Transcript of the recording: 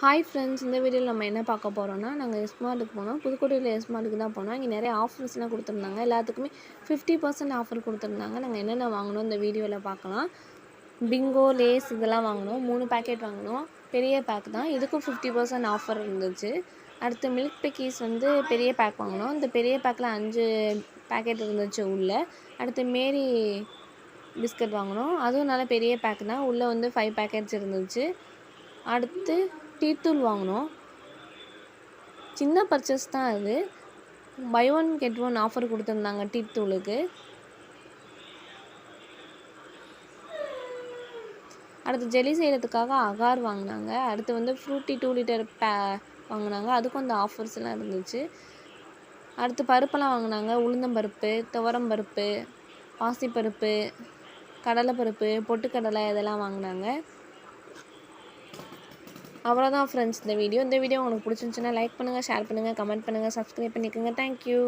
Hi friends, இந்த வீடியோவில் நம்ம என்ன பார்க்க போகிறோம்னா, நாங்கள் எஸ்மார்ட்டுக்கு போனோம். புதுக்கோட்டையில் எஸ்மார்ட்டுக்கு தான் போனோம். இங்கே நிறைய ஆஃபர்ஸ்லாம் கொடுத்துருந்தாங்க. எல்லாத்துக்குமே 50% ஆஃபர் கொடுத்துருந்தாங்க. நாங்கள் என்னென்ன வாங்கினோம் இந்த வீடியோவில் பார்க்கலாம். பிங்கோ, லேஸ் இதெல்லாம் வாங்கினோம். 3 பேக்கெட் வாங்கினோம். பெரிய பேக் தான். இதுக்கும் 50% ஆஃபர் இருந்துச்சு. அடுத்து மில்க் பிக்கீஸ் பெரிய பேக் வாங்கினோம். இந்த பெரிய பேக்கில் 5 பேக்கெட் இருந்துச்சு உள்ளே. அடுத்து மேரி பிஸ்கட் வாங்கினோம். அதுவும் நல்ல பெரிய பேக் தான். உள்ளே 5 பேக்கெட்ஸ் இருந்துச்சு. அடுத்து டீத்தூள் வாங்கினோம். சின்ன பர்ச்சேஸ் தான் அது. Buy one get one offer கொடுத்துருந்தாங்க டீத்தூளுக்கு. அடுத்து ஜெல்லி செய்கிறதுக்காக அகார் வாங்கினாங்க. அடுத்து ஃப்ரூட்டி 2 லிட்டர் வாங்கினாங்க. அதுக்கும் அந்த ஆஃபர்ஸ்லாம் இருந்துச்சு. அடுத்து பருப்பெல்லாம் வாங்கினாங்க. உளுந்தம்பருப்பு, துவரம்பருப்பு, பாசிப்பருப்பு, கடலைப்பருப்பு, பொட்டுக்கடலை இதெல்லாம் வாங்கினாங்க. அவ்வளோதான் ஃப்ரெண்ட்ஸ் இந்த வீடியோ உங்களுக்கு பிடிச்சிருந்துச்சுன்னா லைக் பண்ணுங்கள், ஷேர் பண்ணுங்கள், கமெண்ட் பண்ணுங்கள், சப்ஸ்கிரைப் பண்ணிக்கோங்க. தேங்க்யூ.